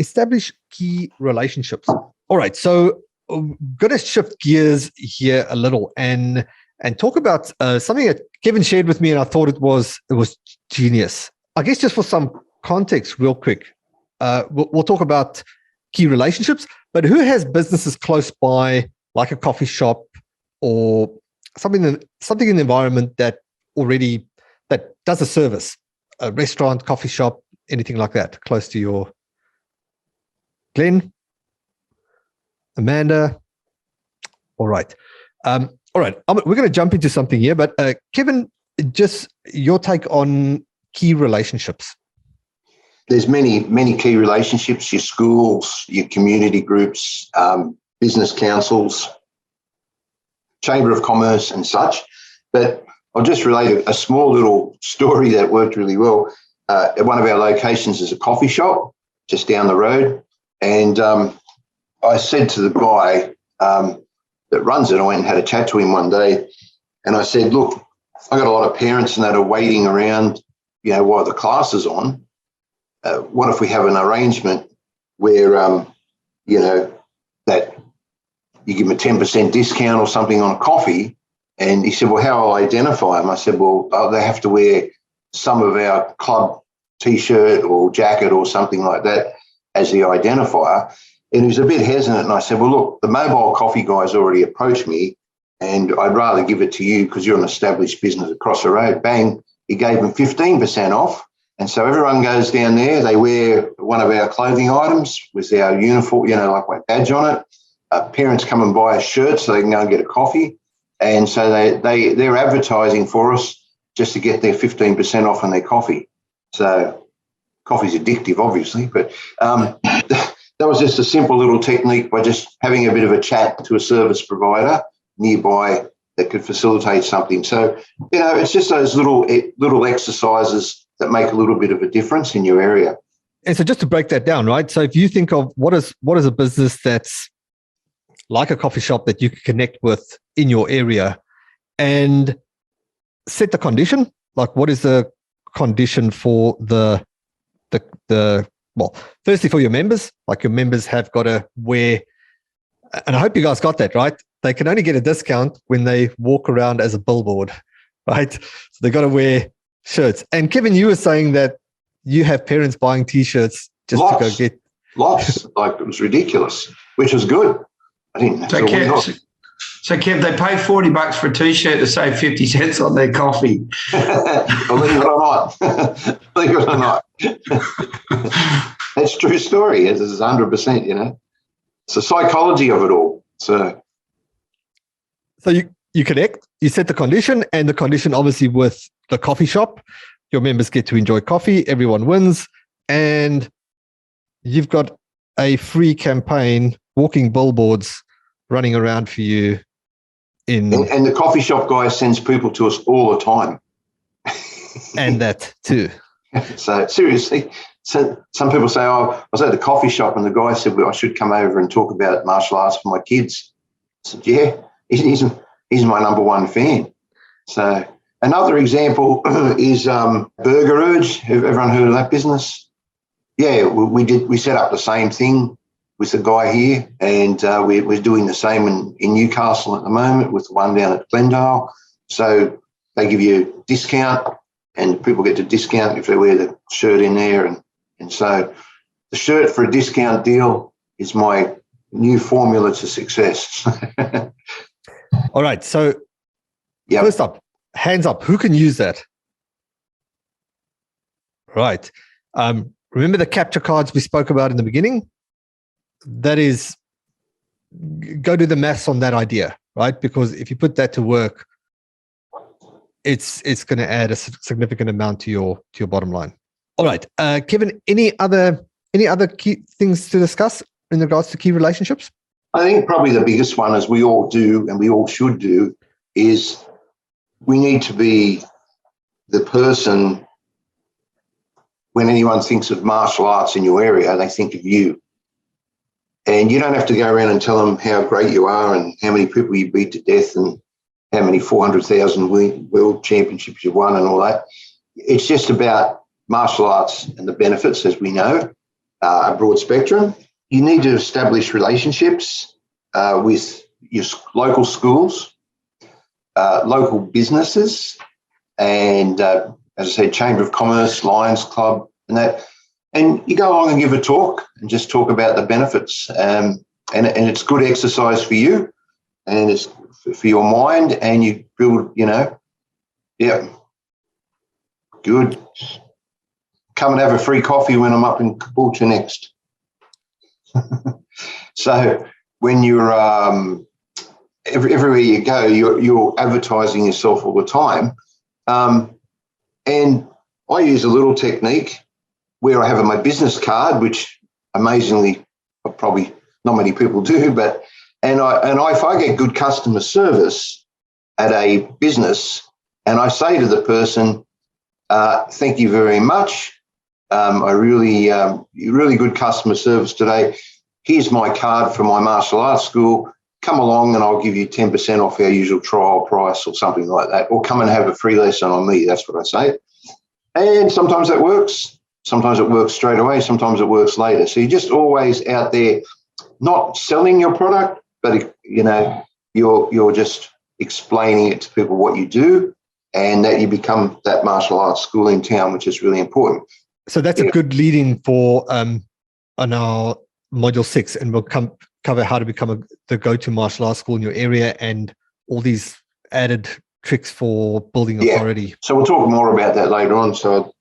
establish key relationships. All right, so I'm going to shift gears here a little and talk about something that Kevin shared with me, and I thought it was genius. I guess just for some context, real quick, we'll talk about key relationships. But who has businesses close by, like a coffee shop or something in the environment that does a service, a restaurant, coffee shop, anything like that, close to your Glenn, Amanda? All right. We're going to jump into something here, but Kevin, just your take on key relationships. There's many key relationships, your schools, your community groups, business councils, Chamber of Commerce and such. But I'll just relate a small little story that worked really well. At one of our locations is a coffee shop just down the road. And I said to the guy that runs it, I went and had a chat to him one day, and I said, look, I got a lot of parents and that are waiting around, while the class is on. What if we have an arrangement where, that you give them a 10% discount or something on a coffee? And he said, well, how will I identify them? I said, well, they have to wear some of our club T-shirt or jacket or something like that as the identifier. And he was a bit hesitant. And I said, well, look, the mobile coffee guy's already approached me, and I'd rather give it to you because you're an established business across the road. Bang, he gave them 15% off. And so everyone goes down there, they wear one of our clothing items with our uniform, like my badge on it. Parents come and buy a shirt so they can go and get a coffee. And so they're advertising for us just to get their 15% off on their coffee. So coffee's addictive, obviously, but that was just a simple little technique by just having a bit of a chat to a service provider nearby that could facilitate something. So, it's just those little exercises that make a little bit of a difference in your area. And so just to break that down, right? So if you think of what is a business that's like a coffee shop that you can connect with in your area and set the condition, like what is the condition for the firstly for your members, like your members have got to wear, and I hope you guys got that, right? They can only get a discount when they walk around as a billboard, right? So they got to wear shirts. And Kevin, you were saying that you have parents buying T-shirts just to go get lots. Like, it was ridiculous, which was good. I didn't. So Kev, they pay $40 for a T-shirt to save 50 cents on their coffee. Believe it or not. Believe it or not. That's a true story. This is 100%. It's the psychology of it all. So you connect, you set the condition, and the condition obviously with the coffee shop, your members get to enjoy coffee, everyone wins, and you've got a free campaign, walking billboards running around for you. And the coffee shop guy sends people to us all the time. And that too. So seriously, so some people say, oh, I was at the coffee shop and the guy said, well, I should come over and talk about martial arts for my kids. I said, yeah, he's my number one fan. So another example is Burger Urge. Have everyone heard of that business? Yeah, we set up the same thing with the guy here, and we're doing the same in Newcastle at the moment with the one down at Blundell. So they give you a discount, and people get to discount if they wear the shirt in there. And so the shirt for a discount deal is my new formula to success. All right. So First up, hands up. Who can use that? Right. Remember the capture cards we spoke about in the beginning? That is, go do the maths on that idea, right? Because if you put that to work, it's going to add a significant amount to your bottom line. All right, Kevin, any other key things to discuss in regards to key relationships? I think probably the biggest one, as we all do and we all should do, is we need to be the person when anyone thinks of martial arts in your area, they think of you. And you don't have to go around and tell them how great you are and how many people you beat to death and how many 400,000 world championships you've won and all that. It's just about martial arts and the benefits, as we know. a broad spectrum. You need to establish relationships with your local schools, local businesses, and as I said, Chamber of Commerce, Lions Club, and that. And you go along and give a talk and just talk about the benefits. And it's good exercise for you, and it's for your mind, and you build, good. Come and have a free coffee when I'm up in Caboolture next. So when you're everywhere you go, you're advertising yourself all the time. And I use a little technique where I have my business card, which amazingly probably not many people do, but if I get good customer service at a business, and I say to the person, thank you very much. Really good customer service today. Here's my card for my martial arts school. Come along and I'll give you 10% off our usual trial price or something like that. Or come and have a free lesson on me. That's what I say. And sometimes that works. Sometimes it works straight away. Sometimes it works later. So you're just always out there, not selling your product, but you're just explaining it to people what you do, and that you become that martial arts school in town, which is really important. So that's a good lead-in for on our module 6, and we'll cover how to become the go-to martial arts school in your area and all these added tricks for building authority. So we'll talk more about that later on. So